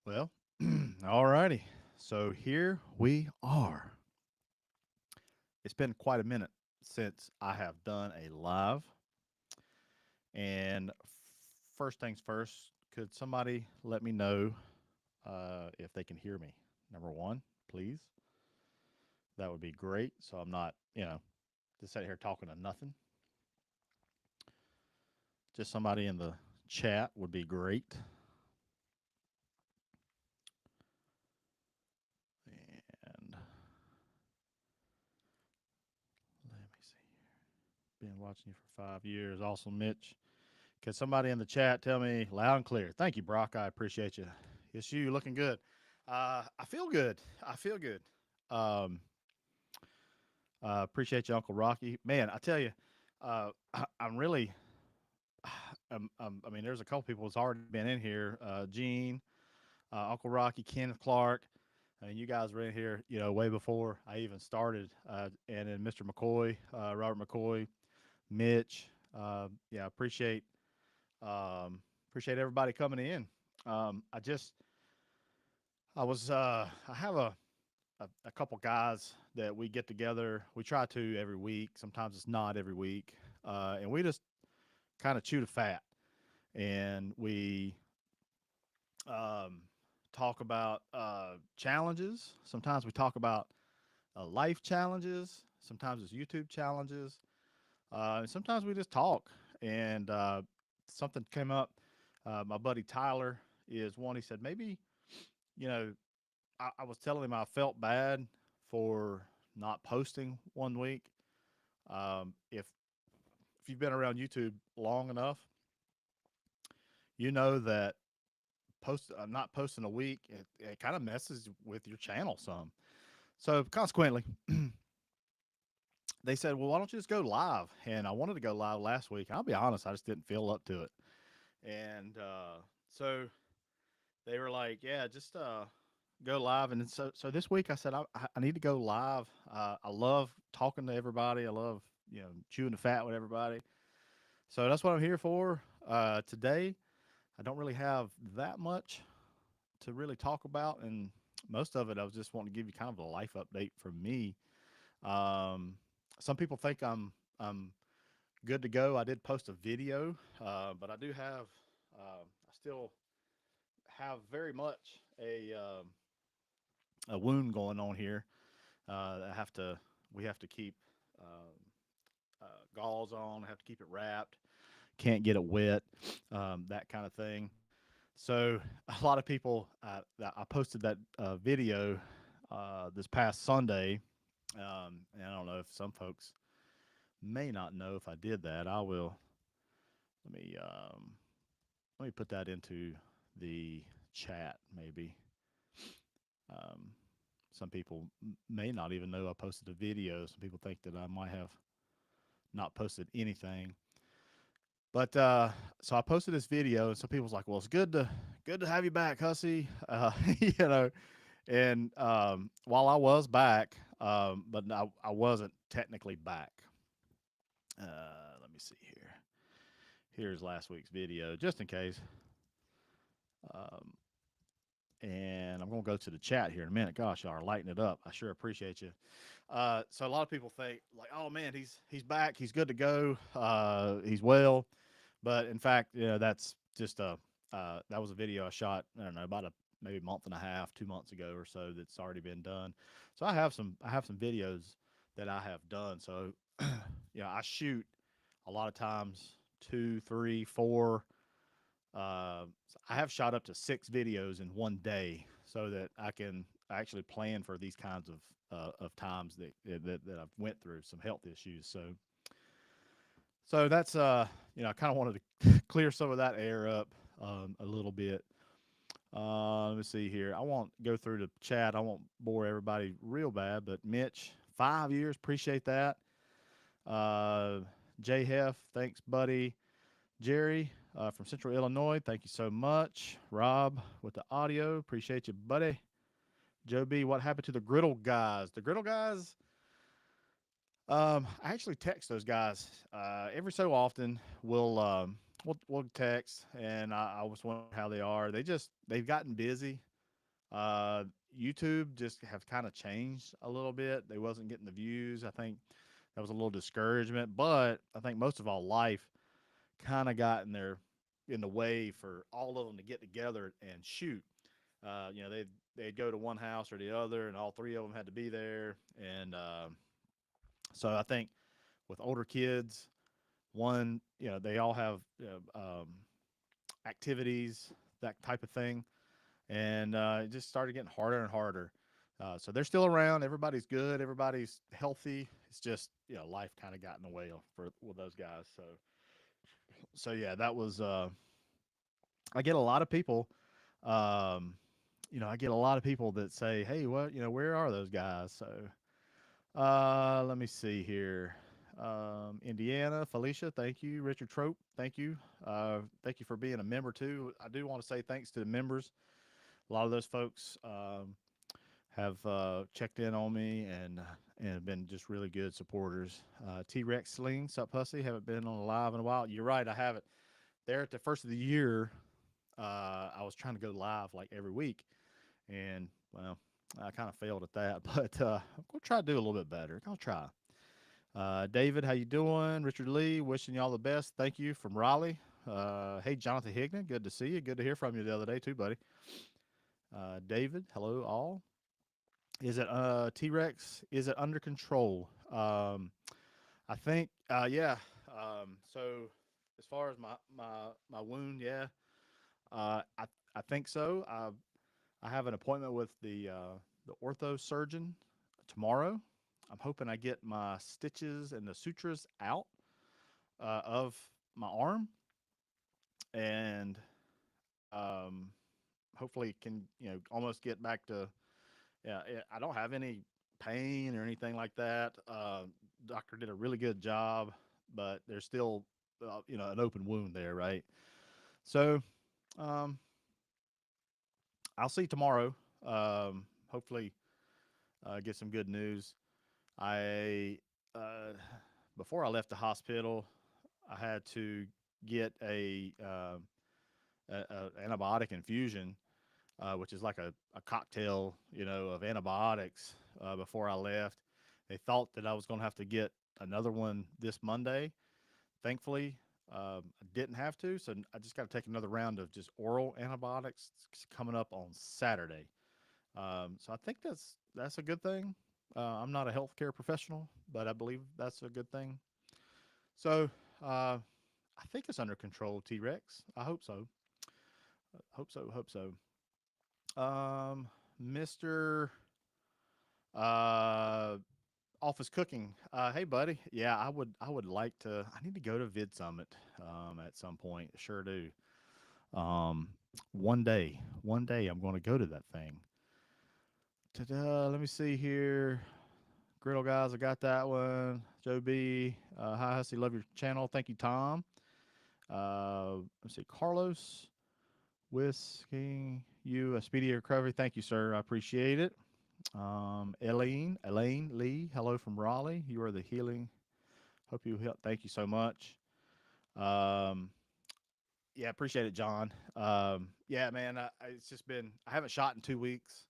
Well, all righty. So here we are. It's been quite a minute since I have done a live. And first things first, could somebody let me know if they can hear me? Number one, please. That would be great. So I'm not, just sitting here talking to nothing. Just somebody in the chat would be great. And let me see. Been watching you for 5 years. Awesome, Mitch. Can somebody in the chat tell me loud and clear? Thank you, Brock. I appreciate you. It's you looking good. I feel good. I feel good. Um, appreciate you, Uncle Rocky. Man, I tell you, I'm really. I mean, there's a couple people that's already been in here. Gene, Uncle Rocky, Kenneth Clark. I mean, you guys were in here, way before I even started. And then Mr. McCoy, Robert McCoy, Mitch. Yeah, appreciate everybody coming in. I just I have a couple guys that we get together. We try to every week. Sometimes it's not every week, and we just kind of chew the fat, and we um, talk about challenges. Sometimes we talk about life challenges. Sometimes it's YouTube challenges. And sometimes we just talk. And something came up. My buddy Tyler is one. He said maybe you know I was telling him I felt bad for not posting one week. If you've been around YouTube long enough, you know that not posting a week it kind of messes with your channel some. So consequently, they said, "Well, why don't you just go live?" And I wanted to go live last week. I'll be honest, I just didn't feel up to it. And so they were like, "Yeah, just go live." And so this week I said I need to go live. I love talking to everybody. I love chewing the fat with everybody. So that's what I'm here for. Today I don't really have that much to really talk about, and most of it I was just wanting to give you kind of a life update from me. Um, some people think I'm good to go. I did post a video, but I do have I still have very much a wound going on here. I have to we have to keep gauze on. Have to keep it wrapped. Can't get it wet. That kind of thing. So a lot of people. I posted that video this past Sunday, and I don't know if some folks may not know if I did that. I will. Let me um, let me put that into the chat. Maybe um, some people may not even know I posted a video. Some people think that I might have not posted anything. But so I posted this video, and some people's like, "Well, it's good to have you back, Hussey." You know, and while I was back, but I wasn't technically back. Let me see here. Here's last week's video, just in case. Um, and I'm gonna go to the chat here in a minute. Gosh, y'all are lighting it up. I sure appreciate you. So a lot of people think like, "Oh man, he's back. He's good to go. He's well." But in fact, that's just that was a video I shot. I don't know about a maybe month and a half, 2 months ago or so. That's already been done. So I have some videos that I have done. So I shoot a lot of times two, three, four. I have shot up to 6 videos in one day, so that I can actually plan for these kinds of times that I've went through some health issues. So that's I kind of wanted to clear some of that air up a little bit. Let me see here. I won't go through the chat. I won't bore everybody real bad, but Mitch, 5 years, appreciate that. Uh, J Hef, thanks, buddy. Jerry from Central Illinois, thank you so much. Rob with the audio, appreciate you, buddy. Joe B, what happened to the Griddle guys? The Griddle guys, I actually text those guys every so often. We'll text, and I was wondering how they are. They've gotten busy. Uh, YouTube just have kind of changed a little bit. They wasn't getting the views. I think that was a little discouragement, but I think most of all, life kind of got in the way for all of them to get together and shoot. They'd go to one house or the other, and all three of them had to be there. And so I think with older kids, one, they all have activities, that type of thing, and it just started getting harder and harder. So they're still around. Everybody's good. Everybody's healthy. It's just life kind of got in the way for with those guys. So yeah, that was. I get a lot of people. Um, I get a lot of people that say, "Hey, what? Where are those guys?" So let me see here. Indiana, Felicia, thank you. Richard Trope, thank you. Thank you for being a member too. I do want to say thanks to the members. A lot of those folks have checked in on me and been just really good supporters. T Rex Sling, sup Hussey, haven't been on a live in a while. You're right, I haven't. There at the first of the year, I was trying to go live like every week, and well, I kind of failed at that. But I'm gonna try to do a little bit better. I'll try. David, how you doing? Richard Lee, wishing you all the best. Thank you from Raleigh. Hey, Jonathan Hignan, good to see you. Good to hear from you the other day too, buddy. David, hello all. Is it T Rex? Is it under control? I think yeah. So as far as my wound, yeah, I think so. I have an appointment with the ortho surgeon tomorrow. I'm hoping I get my stitches and the sutures out of my arm, and um, hopefully can almost get back to. Yeah, I don't have any pain or anything like that. Doctor did a really good job, but there's still an open wound there, right? So um, I'll see tomorrow. Hopefully, get some good news. I uh, Before I left the hospital, I had to get a antibiotic infusion, which is like a cocktail, of antibiotics. Before I left, they thought that I was going to have to get another one this Monday. Thankfully, I didn't have to, so I just got to take another round of just oral antibiotics coming up on Saturday. So I think that's a good thing. I'm not a healthcare professional, but I believe that's a good thing. So I think it's under control, T Rex. I hope so. Hope so. Hope so. Mr. Uh, Office Cooking. Hey, buddy. Yeah, I would like to. I need to go to Vid Summit at some point. Sure do. Um, one day, I'm going to go to that thing. Ta-da, let me see here. Griddle guys, I got that one. Joe B. Hi, Hussey. Love your channel. Thank you, Tom. Let's see. Carlos. Wishing you a speedy recovery. Thank you, sir. I appreciate it. Elaine Lee, hello from Raleigh. You are the healing. Hope you help. Thank you so much. Um, yeah, appreciate it, John. Yeah, man, it's just been, I haven't shot in 2 weeks.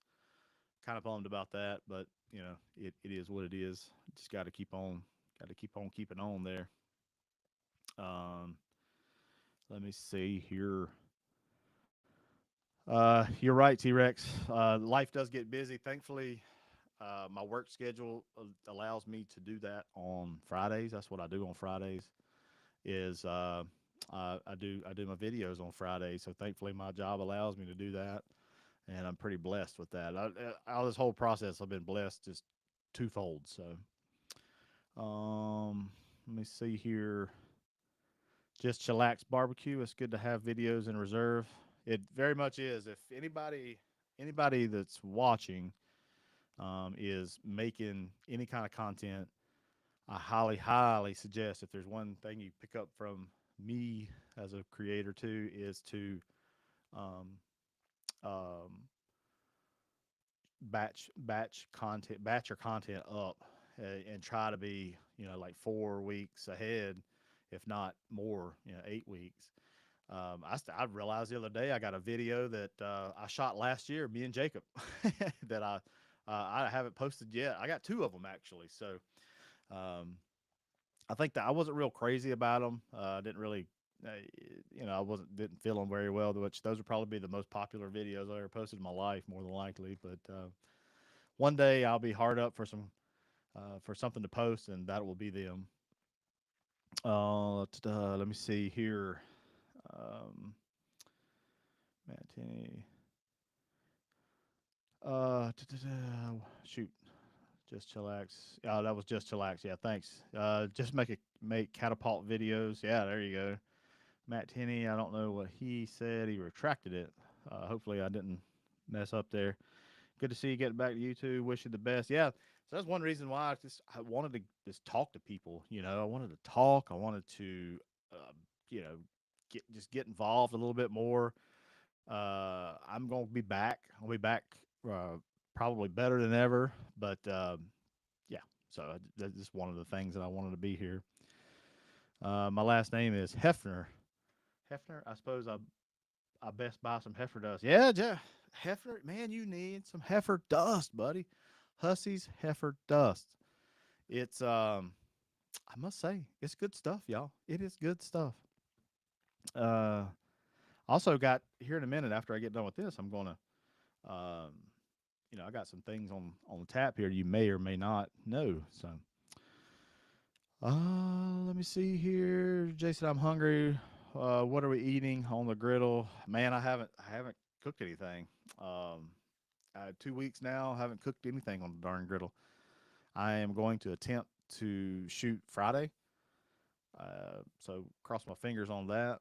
Kind of bummed about that, but it is what it is. Just got to keep on keeping on there. Um, Let me see here. You're right, T Rex. Life does get busy. Thankfully, my work schedule allows me to do that on Fridays. That's what I do on Fridays. Is I do my videos on Fridays. So thankfully, my job allows me to do that, and I'm pretty blessed with that. Out of this whole process, I've been blessed just twofold. So let me see here. Just chillax barbecue. It's good to have videos in reserve. It very much is. If anybody that's watching is making any kind of content, I highly suggest if there's one thing you pick up from me as a creator too is to um, um, batch your content up, and try to be like 4 weeks ahead, if not more, 8 weeks. I realized the other day I got a video that I shot last year, me and Jacob, that I haven't posted yet. I got two of them actually. So um, I think that I wasn't real crazy about them. I didn't really, uh, I didn't feel them very well. Which those would probably be the most popular videos I ever posted in my life, more than likely. But one day I'll be hard up for some for something to post, and that will be them. Let me see here. Um, Matt Tenney. Shoot, just chillax. Oh, that was just chillax. Yeah, thanks. Just make catapult videos. Yeah, there you go. Matt Tenney. I don't know what he said. He retracted it. Hopefully, I didn't mess up there. Good to see you getting back to YouTube. Wish you the best. Yeah. So that's one reason why I wanted to just talk to people. I wanted to talk. I wanted to, uh, you know, get involved a little bit more. I'm going to be back. I'll be back uh, probably better than ever. But yeah, so that's just one of the things that I wanted to be here. My last name is Hefner. Hefner. I suppose I best buy some heifer dust. Yeah, heifer. Man, you need some heifer dust, buddy. Hussey's heifer dust. It's I must say, it's good stuff, y'all. It is good stuff. Uh, also got here in a minute after I get done with this, I'm gonna um, I got some things on the tap here you may or may not know. So, let me see here, Jason. I'm hungry. What are we eating on the griddle? Man, I haven't cooked anything. Um, 2 weeks now. Haven't cooked anything on the darn griddle. I am going to attempt to shoot Friday. So cross my fingers on that.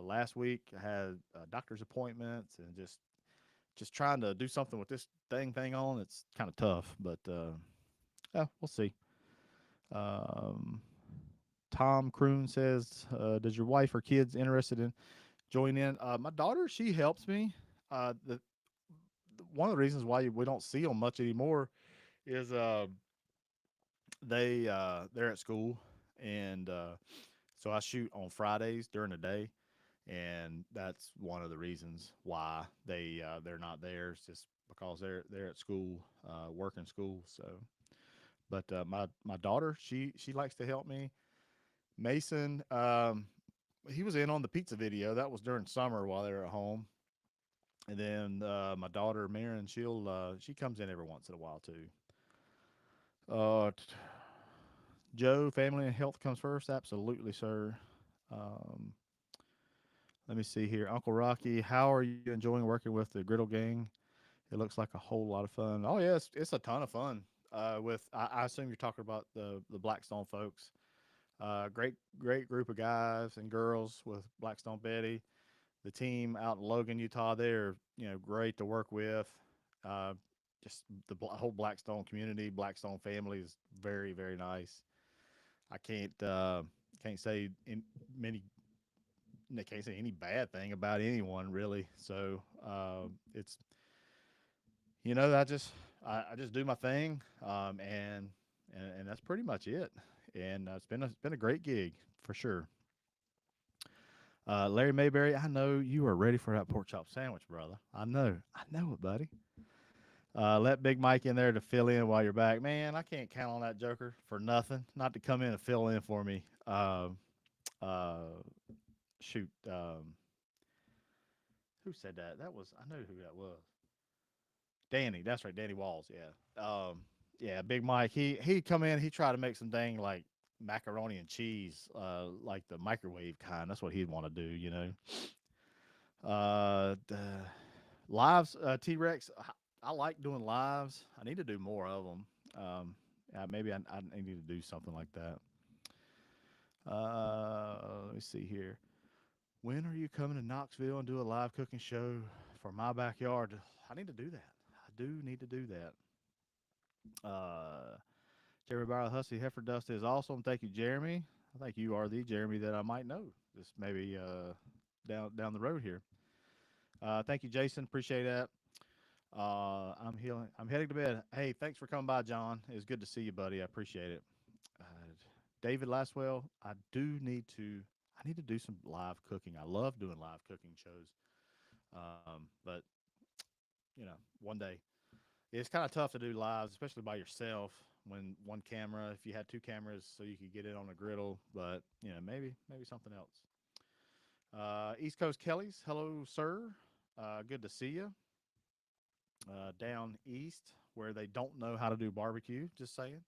Last week I had doctor's appointments and just trying to do something with this thing on. It's kind of tough, but yeah, we'll see. Um, Tom Croon says, "Does your wife or kids interested in join in?" My daughter, she helps me. One of the reasons why we don't see them much anymore is they're at school, and so I shoot on Fridays during the day, and that's one of the reasons why they're not there. It's just because they're at school, working school. So, but my daughter, she likes to help me. Mason, he was in on the pizza video. That was during summer while they were at home. And then my daughter Marin, she comes in every once in a while too. Uh, Joe, family and health comes first. Absolutely, sir. Um, Let me see here. Uncle Rocky, how are you enjoying working with the Griddle Gang? It looks like a whole lot of fun. Oh yeah, it's a ton of fun. I assume you're talking about the Blackstone folks. Great group of guys and girls with Blackstone Betty. The team out in Logan, Utah, they're great to work with. Uh, just the whole Blackstone community, Blackstone family is very nice. I can't say in many they can't say any bad thing about anyone really. So it's I just do my thing, and that's pretty much it. And it's been a great gig for sure. Larry Mayberry, I know you are ready for that pork chop sandwich, brother. I know it, buddy. Let Big Mike in there to fill in while you're back. Man, I can't count on that joker for nothing. Not to come in and fill in for me. Uh, Shoot. Who said that? I know who that was. Danny. That's right, Danny Walls. Yeah. Yeah, Big Mike. He come in. He tried to make some dang like macaroni and cheese, like the microwave kind. That's what he'd want to do. The lives, T Rex. I like doing lives. I need to do more of them. Maybe I need to do something like that. Let me see here. When are you coming to Knoxville and do a live cooking show for my backyard? I need to do that. I do need to do that. Jeremy Barrow Hussey Heifer Dust is awesome. Thank you, Jeremy. I think you are the Jeremy that I might know. Just maybe down the road here. Thank you, Jason. Appreciate that. I'm healing. I'm heading to bed. Hey, thanks for coming by, John. It's good to see you, buddy. I appreciate it. Uh, David Laswell, I do need to. I need to do some live cooking. I love doing live cooking shows. But you know, one day it's kind of tough to do lives, especially by yourself when one camera. If you had two cameras, so you could get it on a griddle, but you know, maybe something else. East Coast Kellys, hello, sir. Good to see you. Down east where they don't know how to do barbecue. Just saying.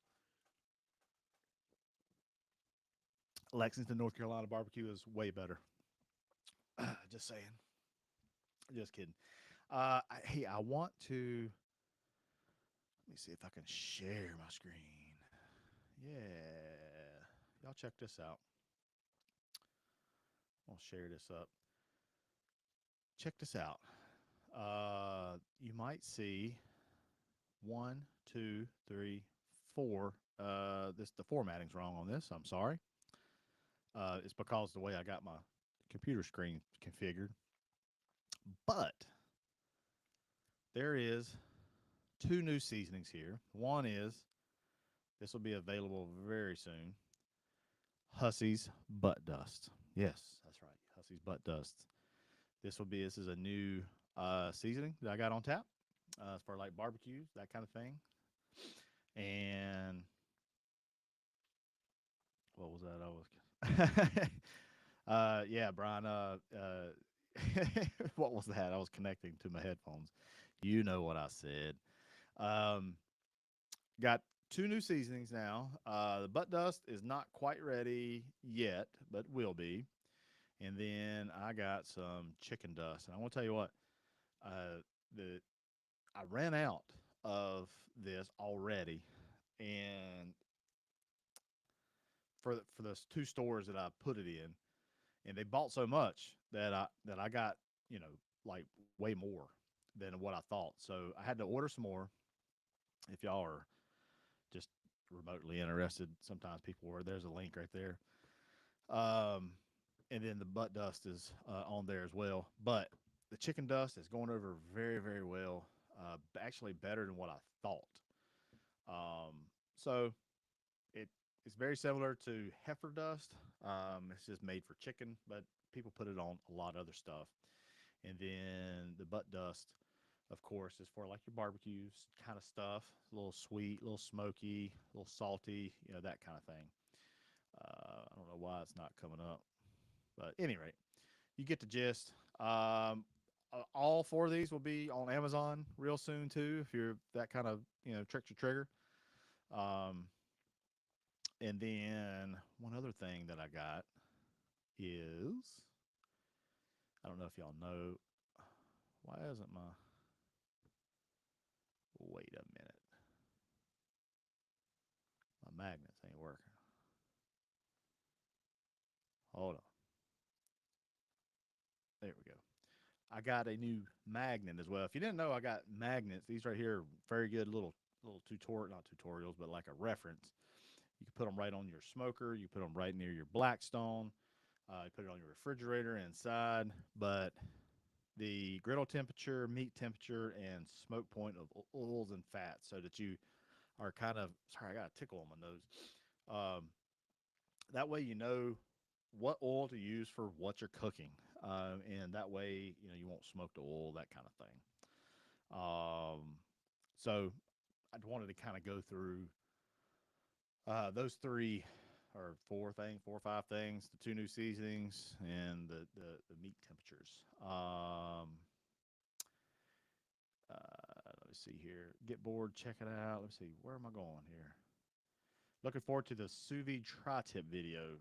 Lexington, North Carolina barbecue is way better. Just saying. Just kidding. Hey, I want to. Let me see if I can share my screen. Yeah. Y'all check this out. I'll share this up. Check this out. You might see one, two, three, four. This the formatting's wrong on this. I'm sorry. It's because the way I got my computer screen configured. But there is two new seasonings here. One is this will be available very soon. Hussey's butt dust. Yes, that's right. Hussey's butt dust. This is a new seasoning that I got on tap for like barbecues, that kind of thing. And what was that? I was yeah, Brian. What was that? I was connecting to my headphones. You know what I said. Um, got two new seasonings now. The butt dust is not quite ready yet, but will be. And then I got some chicken dust. And I want to tell you what, the I ran out of this already, and for those two stores that I put it in, and they bought so much that I got like way more than what I thought. So I had to order some more. If y'all are just remotely interested, sometimes people were. There's a link right there. Um, and then the butt dust is on there as well. But the chicken dust is going over very well. Actually, better than what I thought. Um, so it it's very similar to heifer dust. It's just made for chicken, but people put it on a lot of other stuff. And then the butt dust, of course, is for like your barbecues kind of stuff. A little sweet, a little smoky, a little salty, that kind of thing. I don't know why it's not coming up, but any rate, you get the gist. All four of these will be on Amazon real soon too. If you're that kind of tricked your trigger. Um, and then one other thing that I got is I don't know if y'all know why isn't my wait a minute my magnets ain't working. Hold on, there we go. I got a new magnet as well. If you didn't know, I got magnets. These right here are very good little tutorial, not tutorials, but like a reference. You can put them right on your smoker. You put them right near your Blackstone. You put it on your refrigerator inside. But the griddle temperature, meat temperature, and smoke point of oils and fats, so that you are kind of sorry, I got a tickle on my nose. Um, that way, you know what oil to use for what you're cooking, and that way, you won't smoke the oil, that kind of thing. So I wanted to kind of go through those three or four or five things: the two new seasonings and the meat temperatures. Let me see here. Get bored, check it out. Let's see. Where am I going here? Looking forward to the sous vide tri-tip video.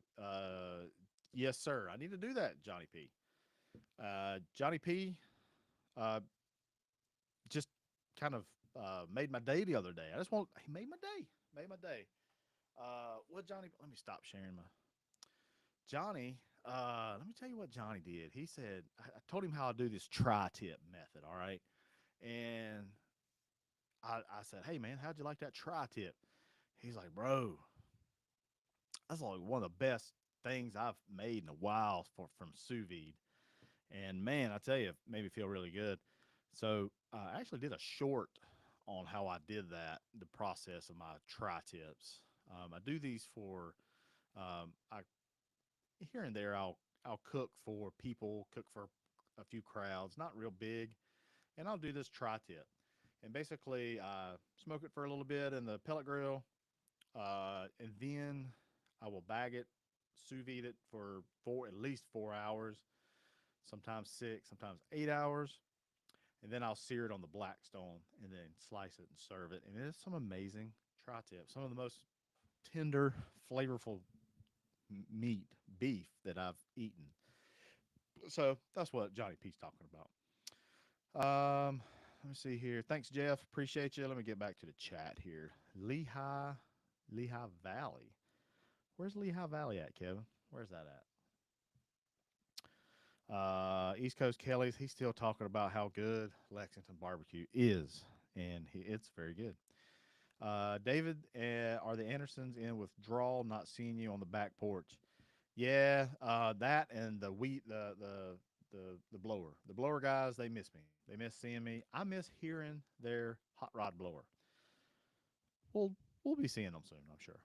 Yes, sir. I need to do that, Johnny P. Johnny P. Uh, just kind of made my day the other day. He made my day. Made my day. What Johnny? Let me stop sharing my Johnny. Let me tell you what Johnny did. He said I told him how I do this tri-tip method. All right, and I said, hey man, how'd you like that tri-tip? He's like, bro, that's like one of the best things I've made in a while from sous vide. And man, I tell you, it made me feel really good. So I actually did a short on how I did that, the process of my tri tips. I do these for I here and there I'll cook for people, cook for a few crowds, not real big, and I'll do this tri-tip. And basically, smoke it for a little bit in the pellet grill, and then I will bag it, sous vide it for at least 4 hours, sometimes 6, sometimes 8 hours, and then I'll sear it on the Blackstone and then slice it and serve it. And it's some amazing tri-tip, some of the most tender, flavorful meat, beef that I've eaten. So that's what Johnny P's talking about. Let me see here. Thanks, Jeff. Appreciate you. Let me get back to the chat here. Lehigh Valley. Where's Lehigh Valley at, Kevin? Where's that at? East Coast Kelly's. He's still talking about how good Lexington barbecue is, and it's very good. David, are the Andersons in withdrawal? Not seeing you on the back porch. Yeah, that and the wheat, the blower, the blower guys. They miss me. They miss seeing me. I miss hearing their hot rod blower. We'll we'll be seeing them soon. I'm sure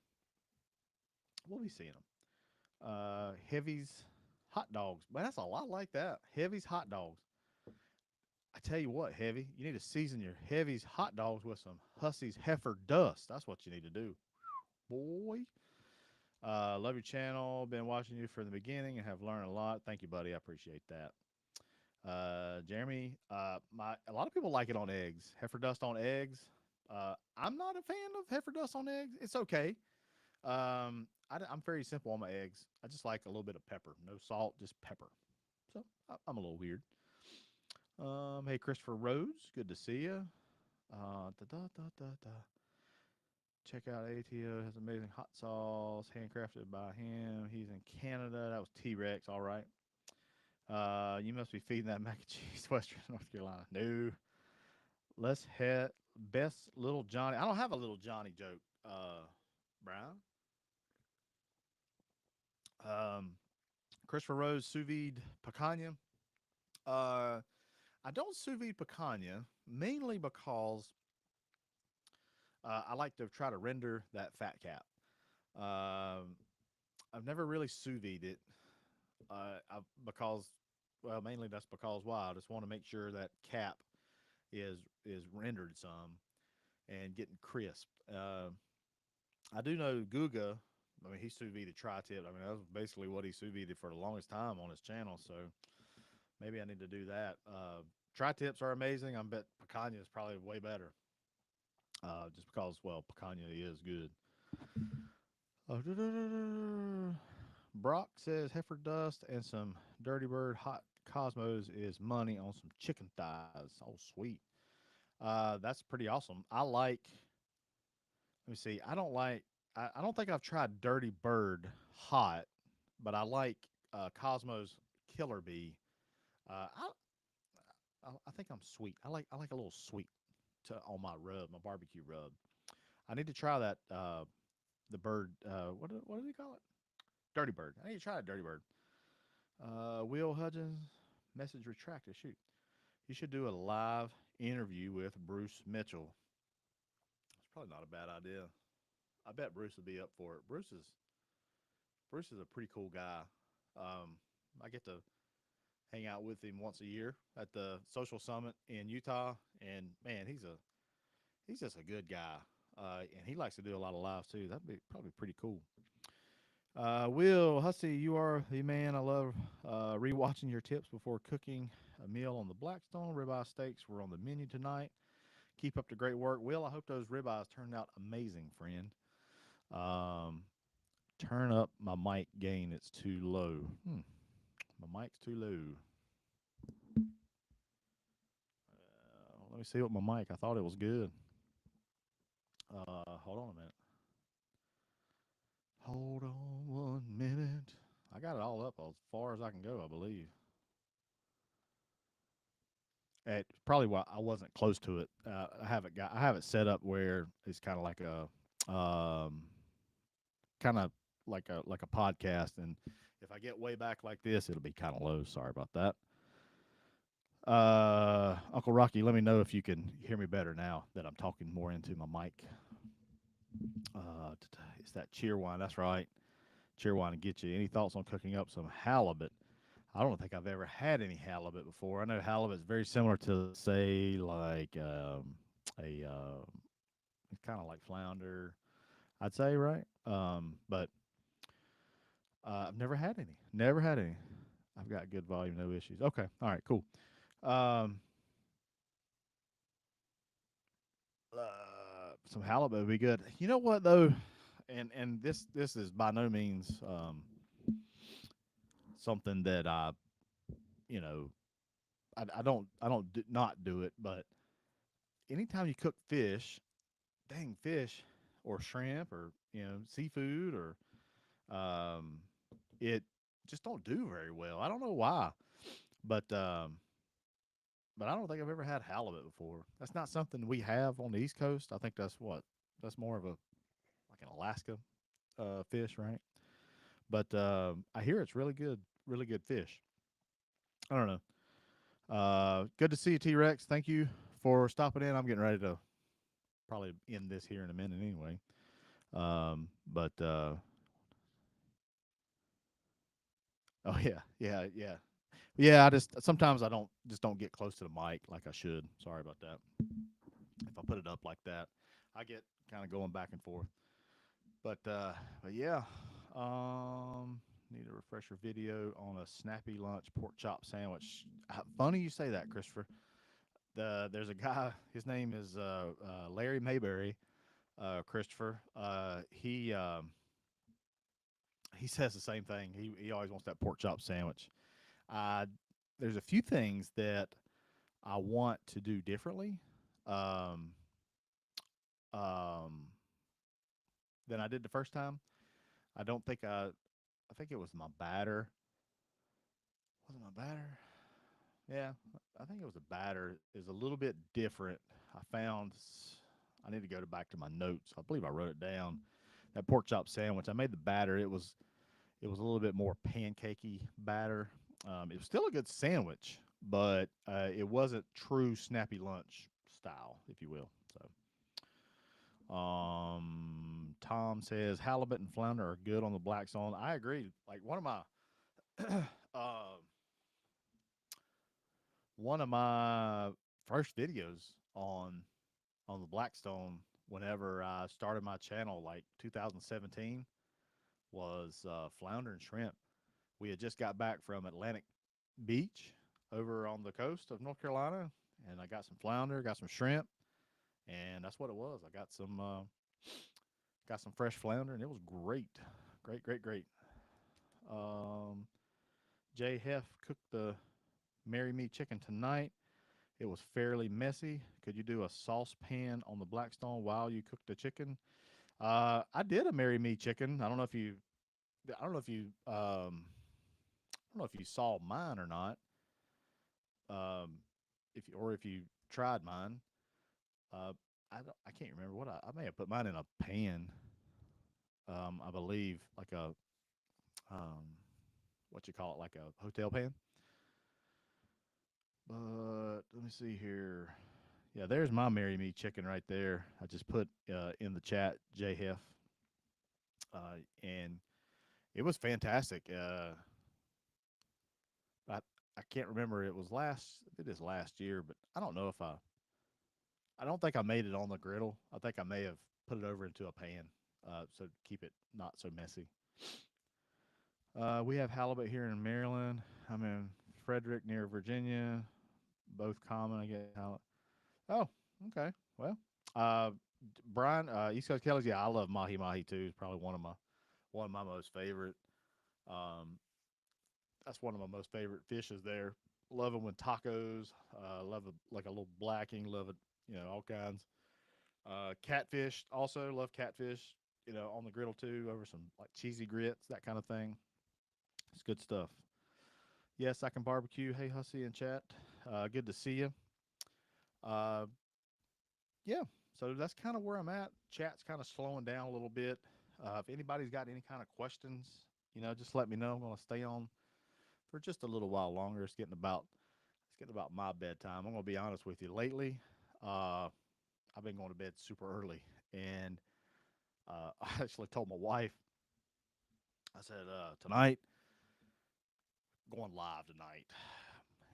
we'll be seeing them. Heavy's hot dogs. Man, that's a lot like that. Heavy's hot dogs. I tell you what, Heavy, you need to season your Heavy's hot dogs with some Hussey's heifer dust. That's what you need to do, boy. Love your channel. Been watching you from the beginning and have learned a lot. Thank you, buddy. I appreciate that. Jeremy, a lot of people like it on eggs. Heifer dust on eggs. I'm not a fan of heifer dust on eggs. It's okay. I'm very simple on my eggs. I just like a little bit of pepper, no salt, just pepper. So I'm a little weird. Hey Christopher Rose, good to see you. Da, da, da, da, da. Check out ATO, has amazing hot sauce, handcrafted by him. He's in Canada. That was T Rex, all right. You must be feeding that mac and cheese, Western North Carolina. No. Let's head best little Johnny. I don't have a little Johnny joke, Brown. Um, Christopher Rose, sous vide picanha. Uh, I don't sous vide picanha mainly because I like to try to render that fat cap. Um, I've never really sous vide it because, well, mainly that's because why I just want to make sure that cap is rendered some and getting crisp. I do know Guga. I mean, he sous vide tri-tip. I mean, that was basically what he sous vide for the longest time on his channel. So maybe I need to do that. Tri-tips are amazing. I bet picanha is probably way better. Just because, well, picanha is good. Brock says heifer dust and some Dirty Bird hot Cosmos is money on some chicken thighs. Oh, sweet. That's pretty awesome. I like. Let me see. I don't like. I don't think I've tried Dirty Bird hot, but I like Cosmos Killer Bee. I think I'm sweet. I like a little sweet to on my rub, my barbecue rub. I need to try that. The bird. What do they call it? Dirty Bird. I need to try a Dirty Bird. Will Hudgens, message retracted. Shoot. You should do a live interview with Bruce Mitchell. It's probably not a bad idea. I bet Bruce would be up for it. Bruce is a pretty cool guy. I get to hang out with him once a year at the social summit in Utah, and man, he's just a good guy. And he likes to do a lot of lives too. That'd be probably pretty cool. Will Hussey, you are the man. I love rewatching your tips before cooking a meal on the Blackstone. Ribeye steaks were on the menu tonight. Keep up the great work, Will. I hope those ribeyes turned out amazing, friend. Um, turn up my mic gain. It's too low. My mic's too low. Let me see what my mic. I thought it was good. Hold on a minute. Hold on 1 minute. I got it all up as far as I can go, I believe. It probably why I wasn't close to it. I have it set up where it's kind of like kind of like a podcast, and if I get way back like this, it'll be kind of low. Sorry about that. Uncle Rocky, let me know if you can hear me better now that I'm talking more into my mic. It's that cheer wine. That's right. Cheerwine to get you. Any thoughts on cooking up some halibut? I don't think I've ever had any halibut before. I know halibut is very similar to, say, like a it's kind of like flounder, I'd say, right? But I've never had any. Never had any. I've got good volume, no issues. Okay, all right, cool. Um, some halibut would be good. You know what though, and this is by no means something that you know not do it, but anytime you cook fish, dang fish or shrimp or seafood or um, it just don't do very well. I don't know why, but but I don't think I've ever had halibut before. That's not something we have on the East Coast. I think that's more of a like an Alaska fish, right? But I hear it's really good fish. I don't know. Good to see you, T Rex. Thank you for stopping in. I'm getting ready to probably end this here in a minute anyway. But oh yeah. I just sometimes I don't get close to the mic like I should. Sorry about that. If I put it up like that, I get kind of going back and forth. But yeah, need a refresher video on a snappy lunch pork chop sandwich. Funny you say that, Christopher. There's a guy. His name is Larry Mayberry. Christopher. He says the same thing. He always wants that pork chop sandwich. Uh, there's a few things that I want to do differently um, um, than I did the first time. I don't think I think it was my batter. Was it my batter? Yeah, I think it was a batter. Is a little bit different. I found. I need to go back to my notes. I believe I wrote it down. That pork chop sandwich. I made the batter. It was a little bit more pancakey batter. It was still a good sandwich, but it wasn't true snappy lunch style, if you will. Tom says halibut and flounder are good on the Blackstone. I agree. Like uh, one of my first videos on the Blackstone whenever I started my channel, like 2017, was flounder and shrimp. We had just got back from Atlantic Beach over on the coast of North Carolina, and I got some flounder, got some shrimp, and that's what it was. I got some fresh flounder, and it was great, great. Um, Jay Heff cooked the Marry Me chicken tonight. It was fairly messy. Could you do a saucepan on the Blackstone while you cook the chicken? I did a Marry Me chicken. I don't know if you, I don't know if you saw mine or not. Um, if you tried mine, uh, I can't remember I may have put mine in a pan. I believe like a um, what you call it, like a hotel pan. But let me see here. Yeah, there's my Marry Me chicken right there. I just put in the chat J Hef, and it was fantastic. I I can't remember it is last year, but I don't know if I don't think I made it on the griddle. I think I may have put it over into a pan, so to keep it not so messy. We have halibut here in Maryland. I'm in Frederick near Virginia. Both common, I guess. Oh, okay. Well, uh, Brian, East Coast Kelly's. Yeah, I love mahi mahi too. It's probably one of my most favorite. Um, that's one of my most favorite fishes there. Love them with tacos. Love it like a little blacking. Love it, all kinds. Catfish also love catfish. On the griddle too, over some like cheesy grits, that kind of thing. It's good stuff. Yes, I can barbecue. Hey, Hussey in chat. Good to see you. Uh, yeah, so that's kind of where I'm at. Chat's kind of slowing down a little bit. If anybody's got any kind of questions, just let me know. I'm going to stay on for just a little while longer. It's getting about my bedtime. I'm going to be honest with you. Lately, uh, I've been going to bed super early, and I actually told my wife. I said, tonight, going live tonight.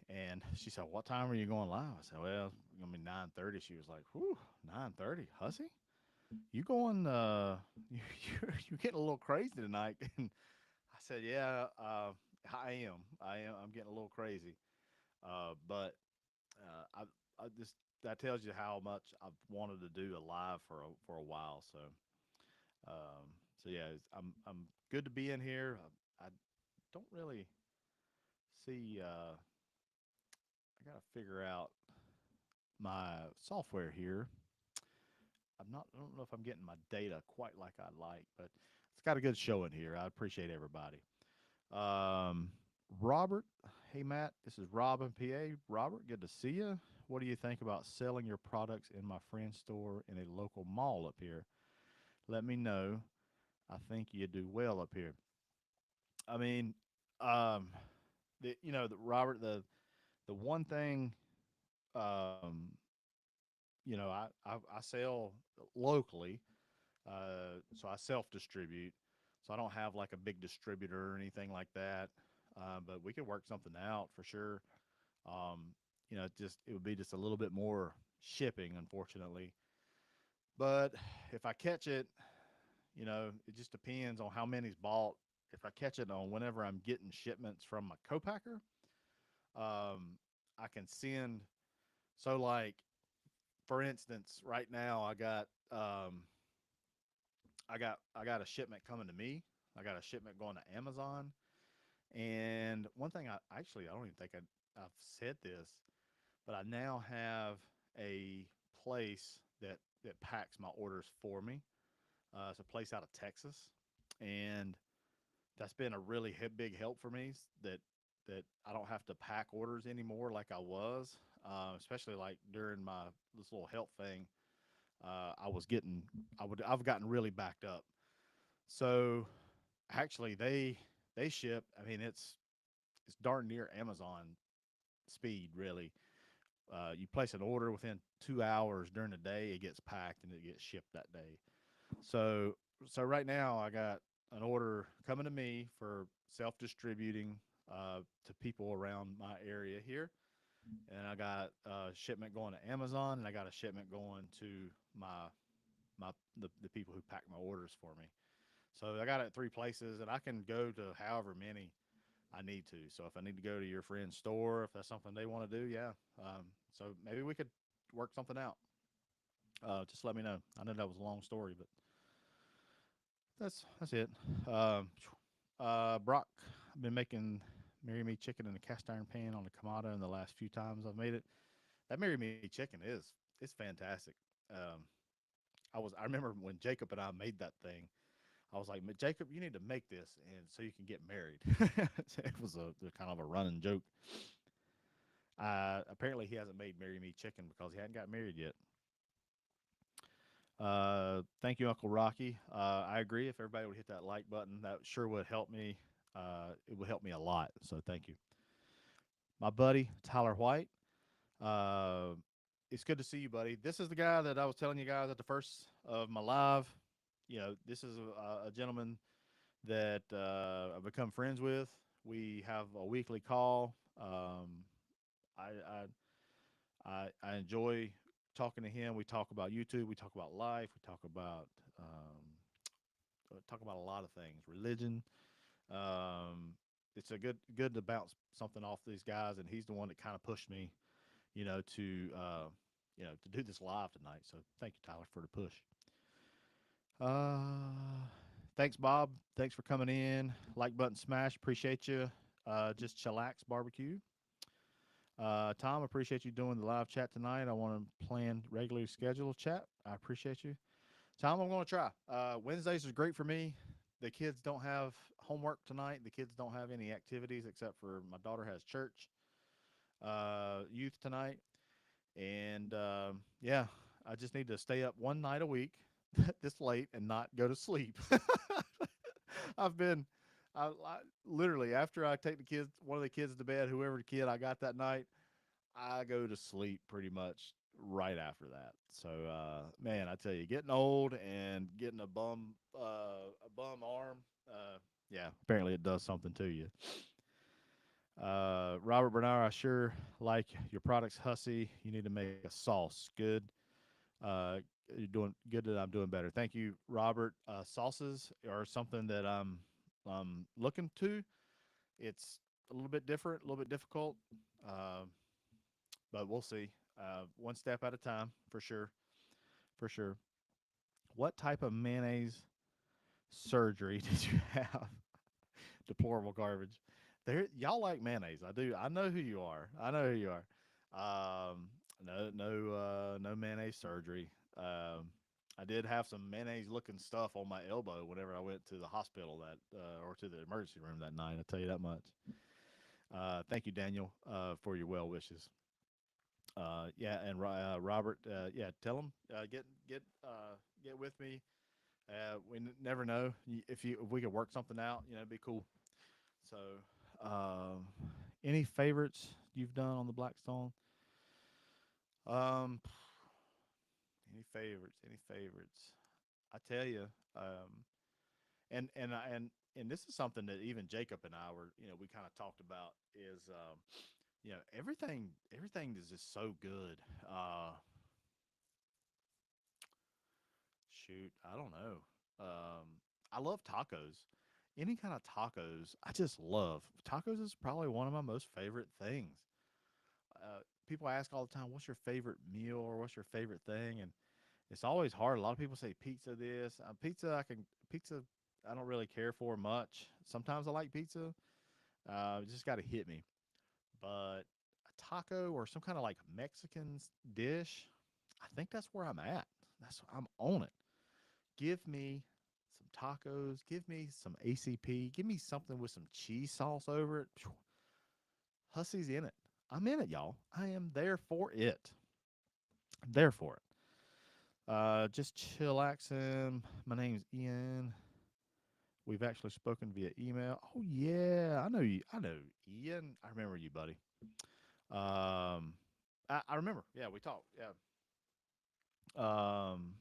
And she said, what time are you going live? I said, well, it's going to be 9:30. She was like, whew, 9:30, Hussey? You going, you're getting a little crazy tonight. And I said, yeah, I am. I'm getting a little crazy. But I just, that tells you how much I've wanted to do a live for a while. Um, so yeah, I'm good to be in here. I don't really see. I got to figure out my software here. I don't know if I'm getting my data quite like I'd like, but it's got a good show in here. I appreciate everybody. Um, Robert, hey Matt, this is Robin, PA. Robert, good to see you. What do you think about selling your products in my friend's store in a local mall up here? Let me know. I think you do well up here. I mean, um, the Robert, the one thing, um, I sell locally, so I self distribute, so I don't have like a big distributor or anything like that. But we could work something out for sure. Um, it would be just a little bit more shipping, unfortunately. But if I catch it, it just depends on how many's bought. If I catch it on whenever I'm getting shipments from my co-packer, um, I can send. So, like for instance, right now I got a shipment coming to me. I got a shipment going to Amazon. And one thing I don't even think I've said this, but I now have a place that packs my orders for me. It's a place out of Texas, and that's been a really big help for me. That I don't have to pack orders anymore like I was, especially like during my this little health thing. I was getting I've gotten really backed up. So actually, they ship. I mean, it's darn near Amazon speed, really. You place an order within 2 hours during the day, it gets packed and it gets shipped that day. So so right now I got an order coming to me for self distributing to people around my area here, and I got a shipment going to Amazon, and I got a shipment going to my the people who pack my orders for me. So I got it at three places, and I can go to however many I need to. So if I need to go to your friend's store, if that's something they want to do, yeah. So maybe we could work something out. Just let me know. I know that was a long story, but that's it. Um, Brock, I've been making Marry Me chicken in a cast iron pan on the Kamada in the last few times I've made it. That Marry Me chicken is it's fantastic. Um, I remember when Jacob and I made that thing. I was like, Jacob, you need to make this, and so you can get married. It was a kind of a running joke. Apparently, he hasn't made Marry Me chicken because he hadn't got married yet. Thank you, Uncle Rocky. I agree. If everybody would hit that like button, that sure would help me. It would help me a lot. So thank you, my buddy Tyler White. Uh, it's good to see you, buddy. This is the guy that I was telling you guys at the first of my live. This is a gentleman that I've become friends with. We have a weekly call. I, I enjoy talking to him. We talk about YouTube. We talk about life. We talk about a lot of things, religion. Um, it's a good to bounce something off these guys, and he's the one that kind of pushed me, you know, to to do this live tonight. So thank you, Tyler, for the push. Uh, Thanks, Bob. Thanks for coming in. Like button smash. Appreciate you. Just chillax barbecue. Tom, appreciate you doing the live chat tonight. I want to plan regularly scheduled chat. I appreciate you. Tom, I'm going to try. Wednesdays is great for me. The kids don't have homework tonight. The kids don't have any activities except for my daughter has church, youth tonight. And yeah, I just need to stay up one night a week this late and not go to sleep. I've been, I literally, after I take one of the kids to bed, whoever kid I got that night, I go to sleep pretty much right after that. So, man, I tell you, getting old and getting a bum arm, Yeah, apparently it does something to you. Robert Bernard, I sure like your products, Hussey. You need to make a sauce. Good. Uh, you're doing good. That I'm doing better. Thank you, Robert. Sauces are something that I'm looking to. It's a little bit different, a little bit difficult, uh, but we'll see. One step at a time, for sure. For sure. What type of mayonnaise surgery did you have? Deplorable garbage. There, y'all like mayonnaise. I do. I know who you are. I know who you are. No mayonnaise surgery. I did have some mayonnaise looking stuff on my elbow whenever I went to the hospital or to the emergency room that night. I'll tell you that much. Thank you, Daniel, for your well wishes. Yeah, and Robert, yeah, tell him get with me. Never know if we could work something out. You know, it'd be cool. So, um, any favorites you've done on the Blackstone? Um, any favorites? Any favorites? I tell you, um, and this is something that even Jacob and I were, we kind of talked about is, everything is just so good. Uh, Shoot, I don't know. I love tacos. Any kind of tacos, I just love. Tacos is probably one of my most favorite things. People ask all the time, "What's your favorite meal or what's your favorite thing?" And it's always hard. A lot of people say pizza. Pizza. I don't really care for much. Sometimes I like pizza. Just got to hit me. But a taco or some kind of like Mexican dish, I think that's where I'm at. I'm on it. Give me some tacos. Give me some ACP. Give me something with some cheese sauce over it. Hussey's in it. I'm in it, y'all. I am there for it. I'm there for it. Just chillaxing. My name's Ian. We've actually spoken via email. Oh yeah, I know you. I know Ian. I remember you, buddy. I remember. Yeah, we talked. Yeah. Um,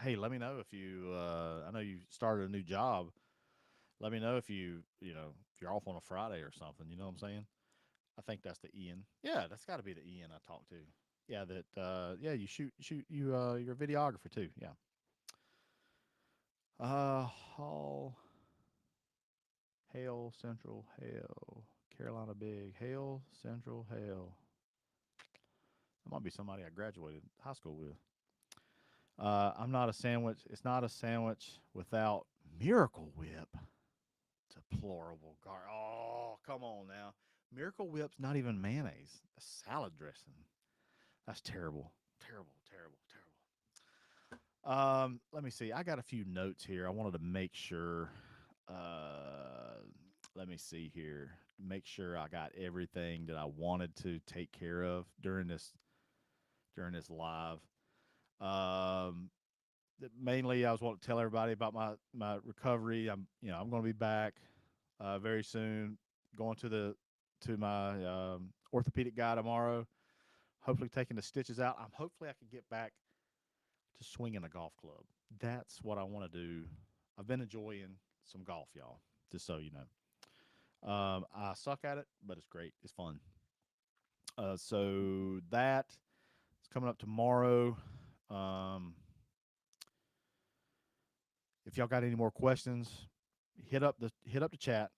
hey, let me know if you. I know you started a new job. Let me know if you're off on a Friday or something. You know what I'm saying? I think that's the Ian. Yeah, that's got to be the Ian I talked to. Yeah, yeah, you're a videographer too. Yeah. Hall Hale Central Hale Carolina Big Hale Central Hale. That might be somebody I graduated high school with. I'm not a sandwich. It's not a sandwich without Miracle Whip. Deplorable gar. Oh, come on now. Miracle Whip's not even mayonnaise. A salad dressing. That's terrible. Terrible, terrible, terrible. Let me see. I got a few notes here. I wanted to make sure. Uh, Let me see here. Make sure I got everything that I wanted to take care of during this live. Um, Mainly, I was wanting to tell everybody about my recovery. I'm going to be back very soon. Going to my orthopedic guy tomorrow. Hopefully, taking the stitches out. Hopefully I can get back to swinging a golf club. That's what I want to do. I've been enjoying some golf, y'all. Just so you know, I suck at it, but it's great. It's fun. So that is coming up tomorrow. Um, if y'all got any more questions, hit up the chat.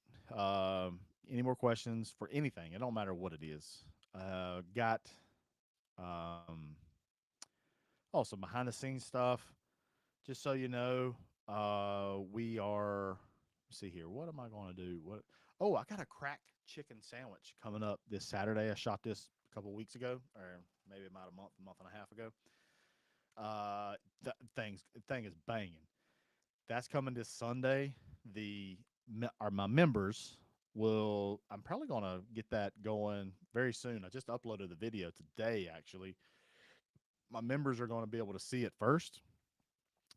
Any more questions for anything? It don't matter what it is. Got um, some behind the scenes stuff. Just so you know, we are. Let's see here. What am I going to do? What? Oh, I got a cracked chicken sandwich coming up this Saturday. I shot this a couple weeks ago, or maybe about a month and a half ago. Thing is banging. That's coming this Sunday. My members will. I'm probably gonna get that going very soon. I just uploaded the video today. Actually, my members are going to be able to see it first,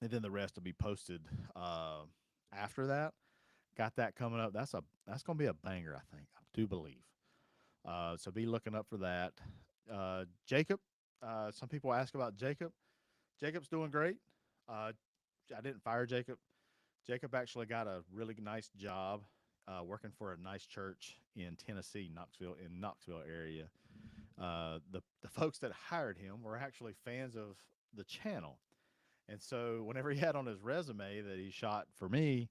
and then the rest will be posted after that. Got that coming up. That's gonna be a banger. I think. I do believe. So be looking up for that. Jacob. Some people ask about Jacob. Jacob's doing great. Uh, I didn't fire Jacob. Jacob actually got a really nice job working for a nice church in Tennessee, Knoxville area. The folks that hired him were actually fans of the channel, and so whenever he had on his resume that he shot for me,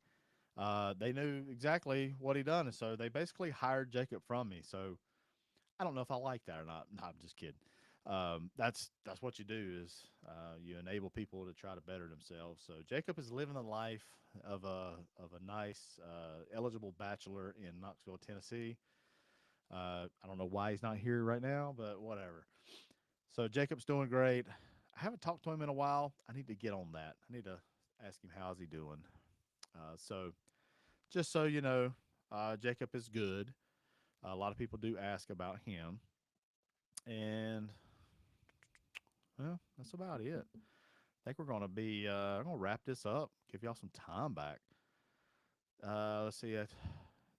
they knew exactly what he done, and so they basically hired Jacob from me. So I don't know if I like that or not. No, I'm just kidding. That's what you do is you enable people to try to better themselves. So Jacob is living the life of a nice eligible bachelor in Knoxville, Tennessee. I don't know why he's not here right now, but whatever. So Jacob's doing great. I haven't talked to him in a while. I need to get on that. I need to ask him how's he doing. So just so you know, Jacob is good. A lot of people do ask about him, and well, that's about it. I think we're gonna be. I'm gonna wrap this up. Give y'all some time back. Let's see.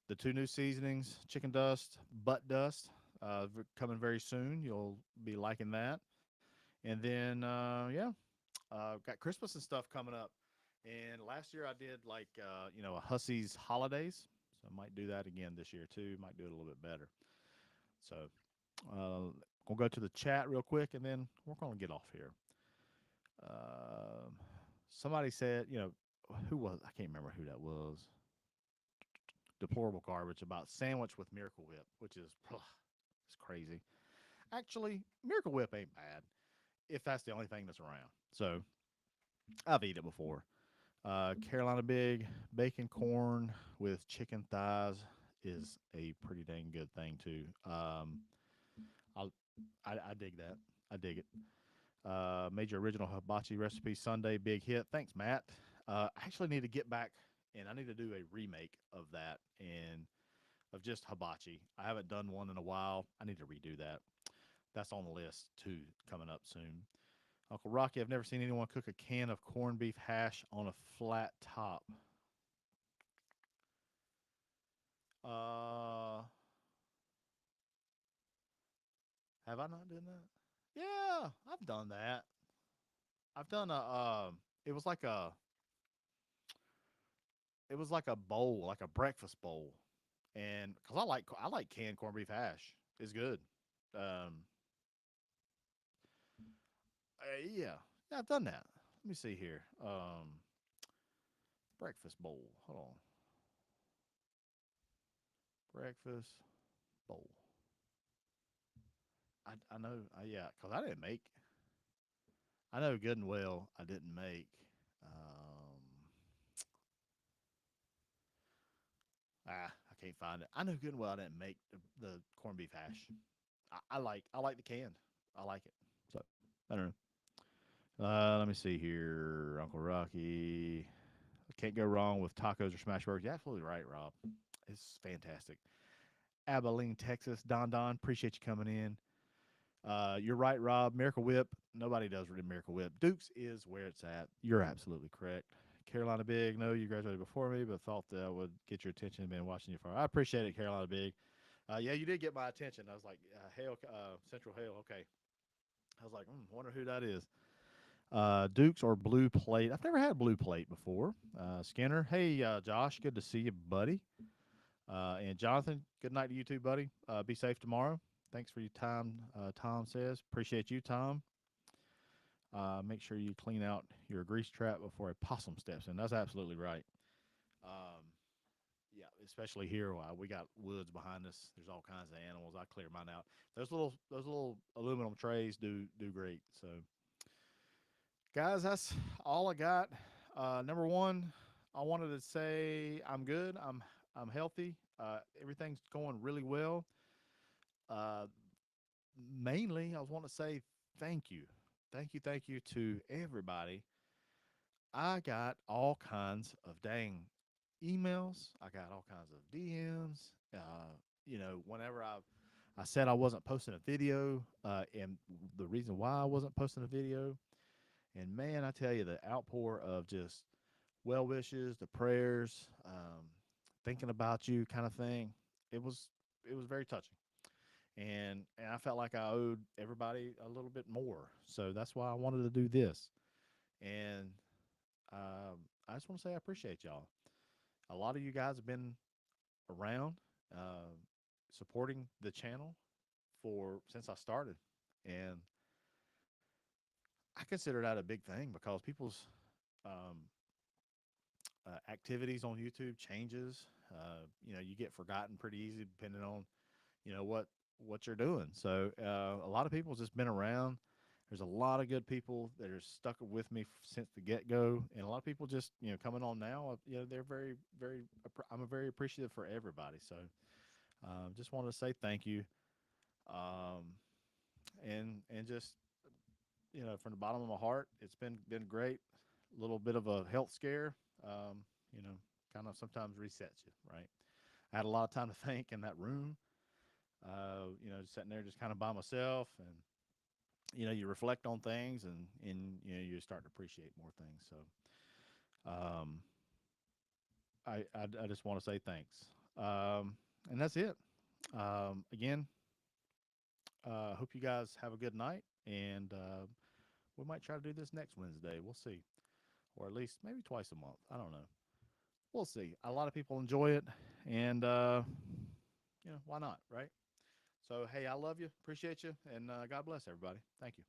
The two new seasonings: chicken dust, butt dust, coming very soon. You'll be liking that. And then, yeah, got Christmas and stuff coming up. And last year I did like a Hussey's holidays, so I might do that again this year too. Might do it a little bit better. So we'll go to the chat real quick, and then we're gonna get off here. Um, Somebody said, who was I can't remember who that was. Deplorable garbage about sandwich with Miracle Whip, which is it's crazy. Actually, Miracle Whip ain't bad if that's the only thing that's around. So I've eaten it before. Carolina Big bacon corn with chicken thighs is a pretty dang good thing too. I'll, I dig that. I dig it. Major Original Hibachi Recipe Sunday big hit. Thanks, Matt. I actually need to get back and I need to do a remake of that and of just hibachi. I haven't done one in a while. I need to redo that. That's on the list too, coming up soon. Uncle Rocky, I've never seen anyone cook a can of corned beef hash on a flat top. Uh, have I not done that? Yeah, I've done that. I've done it was like a bowl, like a breakfast bowl, and because I like canned corned beef hash, it's good. Um, yeah, yeah, I've done that. Let me see here. Breakfast bowl. Hold on, breakfast bowl. I know. Yeah, because I didn't make. I know good and well I didn't make. Um, I can't find it. I know good and well I didn't make the corned beef hash. I like the can. I like it. So I don't know. Let me see here, Uncle Rocky. Can't go wrong with tacos or smash burgers. You're absolutely right, Rob. It's fantastic. Abilene, Texas. Don, appreciate you coming in. You're right, Rob. Miracle Whip. Nobody does really Miracle Whip. Duke's is where it's at. You're absolutely correct. Carolina Big. No, you graduated before me, but thought that would get your attention. Been watching you for. I appreciate it, Carolina Big. Yeah, you did get my attention. I was like, Hale, Central Hale. Okay. I was like, wonder who that is. Dukes or Blue Plate. I've never had Blue Plate before. Skinner. Hey, Josh. Good to see you, buddy. And Jonathan, good night to you too, buddy. Be safe tomorrow. Thanks for your time, Tom says. Appreciate you, Tom. Make sure you clean out your grease trap before a possum steps in. That's absolutely right. Um, yeah, especially here, we got woods behind us. There's all kinds of animals. I clear mine out. Those little aluminum trays do great. So, guys, that's all I got. Number one, I wanted to say I'm good. I'm healthy. Everything's going really well. Uh, Mainly, I was wanting to say thank you to everybody. I got all kinds of dang emails. I got all kinds of DMs. Whenever I said I wasn't posting a video, and the reason why I wasn't posting a video, and man, I tell you, the outpour of just well wishes, the prayers, thinking about you, kind of thing. It was it was very touching, and I felt like I owed everybody a little bit more. So that's why I wanted to do this. And I just want to say I appreciate y'all. A lot of you guys have been around, uh, supporting the channel for since I started, and I consider that a big thing because people's um, activities on YouTube changes. You get forgotten pretty easy depending on what you're doing. So a lot of people just been around. There's a lot of good people that are stuck with me since the get go, and a lot of people just coming on now. They're very very. I'm very appreciative for everybody. So just wanted to say thank you, um, and just from the bottom of my heart, it's been great. A little bit of a health scare, um, you know, kind of sometimes resets you, right? I had a lot of time to think in that room, just sitting there just kind of by myself, and you reflect on things, and you start to appreciate more things. So, um, I just want to say thanks, and that's it. Again, hope you guys have a good night, and we might try to do this next Wednesday. We'll see, or at least maybe twice a month. I don't know. We'll see. A lot of people enjoy it, and why not, right? So, hey, I love you, appreciate you, and God bless everybody. Thank you.